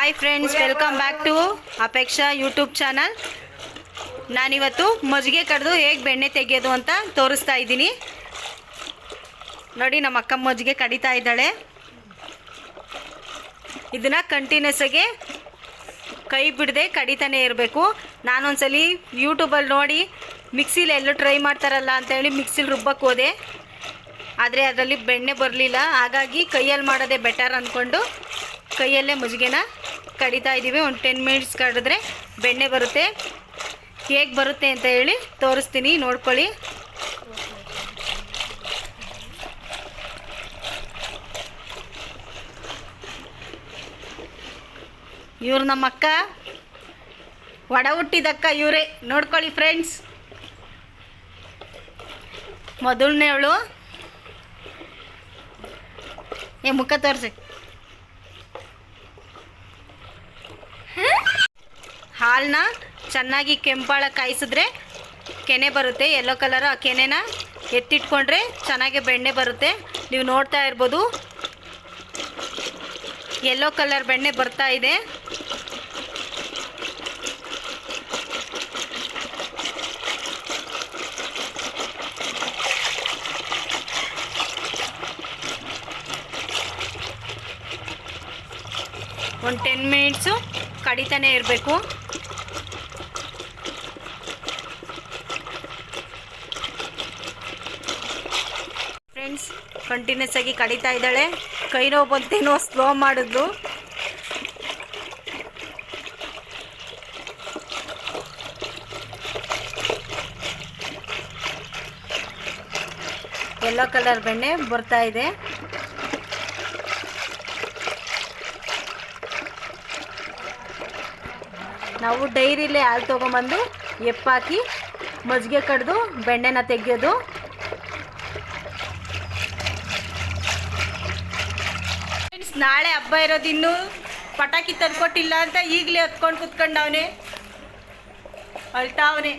Hi friends, welcome back to Apeksha YouTube channel. ನಾನಿವತ್ತು ಮಜ್ಜಿಗೆ ಕಡ್ದು ಹೇಗೆ ಬೆಣ್ಣೆ ತೆಗೆಯೋದು ಅಂತ ತೋರಿಸ್ತಾ ಇದ್ದೀನಿ. ನೋಡಿ, ನಮ್ಮ ಅಕ್ಕ ಮಜ್ಜಿಗೆ ಕಡಿತಾ ಇದ್ದಾಳೆ. ಇದನ್ನು ಕಂಟಿನ್ಯೂಸ್ ಆಗಿ ಕೈ ಬಿಡದೆ ಕಡಿತಾನೆ ಇರಬೇಕು. ನಾನೊಂದ್ಸಲಿ ಯೂಟ್ಯೂಬಲ್ಲಿ ನೋಡಿ ಮಿಕ್ಸಿಲಿ ಎಲ್ಲೂ ಟ್ರೈ ಮಾಡ್ತಾರಲ್ಲ ಅಂತೇಳಿ ಮಿಕ್ಸಿಲಿ ರುಬ್ಬಕ್ಕೆ ಹೋದೆ. ಆದರೆ ಅದರಲ್ಲಿ ಬೆಣ್ಣೆ ಬರಲಿಲ್ಲ. ಹಾಗಾಗಿ ಕೈಯಲ್ಲಿ ಮಾಡೋದೇ ಬೆಟರ್ ಅಂದ್ಕೊಂಡು ಕೈಯಲ್ಲೇ ಮಜ್ಜಿಗೆನ ಕಡಿತಾ ಇದ್ದೀವಿ. ಒಂದು 10 ಮಿನಿಟ್ಸ್ ಕಡಿದ್ರೆ ಬೆಣ್ಣೆ ಬರುತ್ತೆ. ಹೇಗೆ ಬರುತ್ತೆ ಅಂತ ಹೇಳಿ ತೋರಿಸ್ತೀನಿ, ನೋಡ್ಕೊಳ್ಳಿ. ಇವ್ರು ನಮ್ಮ ಅಕ್ಕ, ಒಡ ಹುಟ್ಟಿದಕ್ಕ ಇವರೇ. ನೋಡ್ಕೊಳ್ಳಿ ಫ್ರೆಂಡ್ಸ್, ಮೊದಲನೇವಳು. ಮುಖ ತೋರಿಸಿ. ಹಾಲನ್ನ ಚೆನ್ನಾಗಿ ಕೆಂಪಾಳ ಕಾಯಿಸಿದ್ರೆ ಕೆನೆ ಬರುತ್ತೆ, ಯೆಲ್ಲೋ ಕಲರ್. ಆ ಕೆನೆನ ಎತ್ತಿಟ್ಕೊಂಡ್ರೆ ಚೆನ್ನಾಗಿ ಬೆಣ್ಣೆ ಬರುತ್ತೆ. ನೀವು ನೋಡ್ತಾ ಇರ್ಬೋದು, ಯೆಲ್ಲೋ ಕಲರ್ ಬೆಣ್ಣೆ ಬರ್ತಾ ಇದೆ. ಒಂದು 10 ಮಿನಿಟ್ಸು ಕಡಿತಾನೆ ಇರಬೇಕು. ಫ್ರೆಂಡ್ಸ್, ಕಂಟಿನ್ಯೂಸ್ ಆಗಿ ಕಡಿತಾ ಇದ್ದಾಳೆ. ಕೈ ನೋವು ಬಂತೇನೋ ಸ್ಲೋ ಮಾಡಿದ್ಲು. ಯೆಲ್ಲೋ ಕಲರ್ ಬೆಣ್ಣೆ ಬರ್ತಾ ಇದೆ. ನಾವು ಡೈರಿಲೇ ಹಾಲು ತೊಗೊಂಬಂದು ಎಪ್ಪಾಕಿ ಮಜ್ಜಿಗೆ ಕಡ್ದು ಬೆಣ್ಣೆನ ತೆಗೆಯೋದು. ಫ್ರೆಂಡ್ಸ್, ನಾಳೆ ಹಬ್ಬ ಇರೋದು, ಇನ್ನೂ ಪಟಾಕಿ ತಂದ್ಕೊಟ್ಟಿಲ್ಲ ಅಂತ ಈಗಲೇ ಹತ್ಕೊಂಡು ಕುತ್ಕೊಂಡವನೆ, ಅಳ್ತಾವನೆ.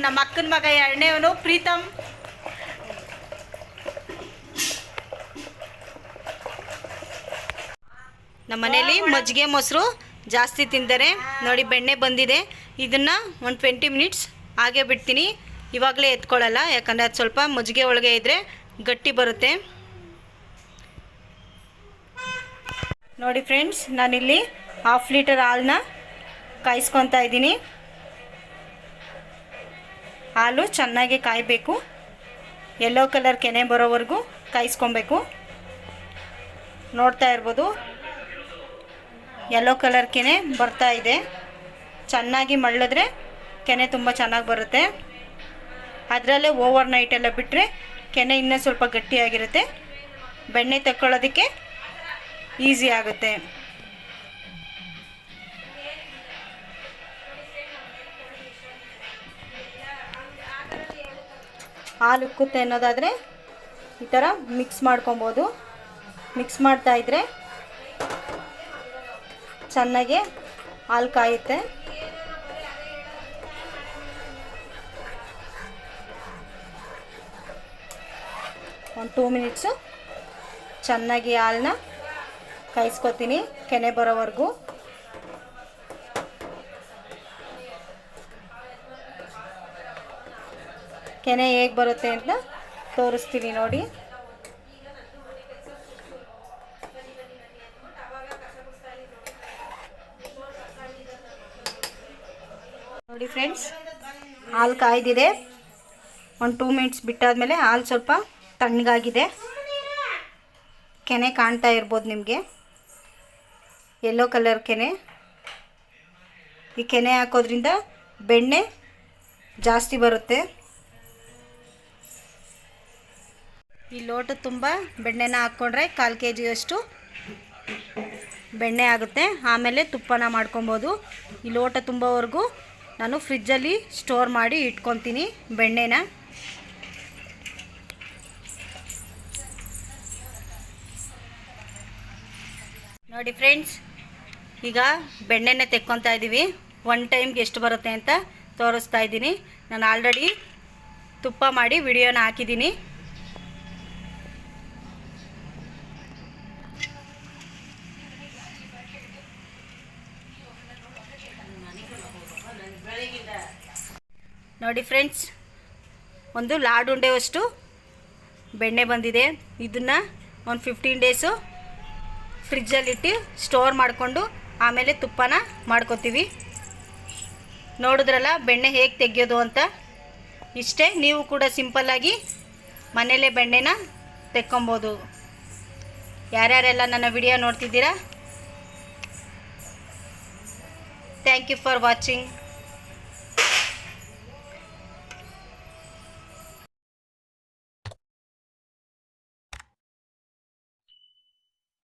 ನಮ್ಮ ಅಕ್ಕನ ಮಗ ಎರಡನೇವನು ಪ್ರೀತಮ್. ನಮ್ಮ ಮನೇಲಿ ಮಜ್ಜಿಗೆ ಮೊಸರು ಜಾಸ್ತಿ ತಿಂತಾರೆ. ನೋಡಿ, ಬೆಣ್ಣೆ ಬಂದಿದೆ. ಇದನ್ನು ಒಂದು 20 ಮಿನಿಟ್ಸ್ ಹಾಗೆ ಬಿಡ್ತೀನಿ. ಇವಾಗಲೇ ಎತ್ಕೊಳ್ಳಲ್ಲ, ಯಾಕಂದರೆ ಅದು ಸ್ವಲ್ಪ ಮಜ್ಜಿಗೆ ಒಳಗೆ ಇದ್ದರೆ ಗಟ್ಟಿ ಬರುತ್ತೆ. ನೋಡಿ ಫ್ರೆಂಡ್ಸ್, ನಾನಿಲ್ಲಿ 1/2 ಲೀಟರ್ ಹಾಲನ್ನ ಕಾಯಿಸ್ಕೊತಾ ಇದ್ದೀನಿ. ಹಾಲು ಚೆನ್ನಾಗಿ ಕಾಯಬೇಕು, ಯೆಲ್ಲೋ ಕಲರ್ ಕೆನೆ ಬರೋವರೆಗೂ ಕಾಯಿಸ್ಕೊಬೇಕು. ನೋಡ್ತಾ ಇರ್ಬೋದು, ಯೆಲ್ಲೋ ಕಲರ್ ಕೆನೆ ಬರ್ತಾ ಇದೆ. ಚೆನ್ನಾಗಿ ಮಳ್ಳಿದ್ರೆ ಕೆನೆ ತುಂಬ ಚೆನ್ನಾಗಿ ಬರುತ್ತೆ. ಅದರಲ್ಲೇ ಓವರ್ ನೈಟ್ ಎಲ್ಲ ಬಿಟ್ಟರೆ ಕೆನೆ ಇನ್ನೂ ಸ್ವಲ್ಪ ಗಟ್ಟಿಯಾಗಿರುತ್ತೆ. ಬೆಣ್ಣೆ ತಕ್ಕೊಳ್ಳೋದಕ್ಕೆ ಈಸಿ ಆಗುತ್ತೆ. ಹಾಲು ಉಕ್ಕುತ್ತೆ ಅನ್ನೋದಾದರೆ ಈ ಥರ ಮಿಕ್ಸ್ ಮಾಡ್ಕೊಬೋದು. ಮಿಕ್ಸ್ ಮಾಡ್ತಾಯಿದ್ರೆ ಚೆನ್ನಾಗಿ ಹಾಲು ಕಾಯುತ್ತೆ. ಒಂದು 2 ಮಿನಿಟ್ಸು ಚೆನ್ನಾಗಿ ಹಾಲನ್ನ ಕಾಯಿಸ್ಕೊತೀನಿ, ಕೆನೆ ಬರೋವರೆಗೂ. ಕೆನೆ ಹೇಗೆ ಬರುತ್ತೆ ಅಂತ ತೋರಿಸ್ತೀನಿ ನೋಡಿ. ನೋಡಿ ಫ್ರೆಂಡ್ಸ್, ಹಾಲು ಕಾಯ್ದಿದೆ. ಒಂದು 2 ಮಿನಿಟ್ಸ್ ಬಿಟ್ಟಾದಮೇಲೆ ಹಾಲು ಸ್ವಲ್ಪ ತಣ್ಣಗಾಗಿದೆ. ಕೆನೆ ಕಾಣ್ತಾ ಇರ್ಬೋದು ನಿಮಗೆ, ಯೆಲ್ಲೋ ಕಲರ್ ಕೆನೆ. ಈ ಕೆನೆ ಹಾಕೋದ್ರಿಂದ ಬೆಣ್ಣೆ ಜಾಸ್ತಿ ಬರುತ್ತೆ. ಈ ಲೋಟ ತುಂಬ ಬೆಣ್ಣೆನ ಹಾಕ್ಕೊಂಡ್ರೆ 1/4 kg ಬೆಣ್ಣೆ ಆಗುತ್ತೆ. ಆಮೇಲೆ ತುಪ್ಪನ ಮಾಡ್ಕೊಬೋದು. ಈ ಲೋಟ ತುಂಬೋವರೆಗೂ ನಾನು ಫ್ರಿಜ್ಜಲ್ಲಿ ಸ್ಟೋರ್ ಮಾಡಿ ಇಟ್ಕೊತೀನಿ ಬೆಣ್ಣೆನ. ನೋಡಿ ಫ್ರೆಂಡ್ಸ್, ಈಗ ಬೆಣ್ಣೆನ ತೆಕ್ಕೊತಾ ಇದ್ದೀವಿ. 1 ಟೈಮ್ಗೆ ಎಷ್ಟು ಬರುತ್ತೆ ಅಂತ ತೋರಿಸ್ತಾ ಇದ್ದೀನಿ. ನಾನು ಆಲ್ರೆಡಿ ತುಪ್ಪ ಮಾಡಿ ವಿಡಿಯೋನ ಹಾಕಿದ್ದೀನಿ. ನೋಡಿ ಫ್ರೆಂಡ್ಸ್, ಒಂದು ಲಾಡುಂಡೆವಷ್ಟು ಬೆಣ್ಣೆ ಬಂದಿದೆ. ಇದನ್ನು ಒಂದು 15 ಡೇಸು ಫ್ರಿಜ್ಜಲ್ಲಿಟ್ಟು ಸ್ಟೋರ್ ಮಾಡಿಕೊಂಡು ಆಮೇಲೆ ತುಪ್ಪನ ಮಾಡ್ಕೊತೀವಿ. ನೋಡಿದ್ರಲ್ಲ ಬೆಣ್ಣೆ ಹೇಗೆ ತೆಗೆಯೋದು ಅಂತ. ಇಷ್ಟೇ, ನೀವು ಕೂಡ ಸಿಂಪಲ್ಲಾಗಿ ಮನೆಯಲ್ಲೇ ಬೆಣ್ಣೆನ ತೆಕ್ಕೊಬೋದು. ಯಾರ್ಯಾರೆಲ್ಲ ನನ್ನ ವಿಡಿಯೋ ನೋಡ್ತಿದ್ದೀರಾ, ಥ್ಯಾಂಕ್ ಯು ಫಾರ್ ವಾಚಿಂಗ್.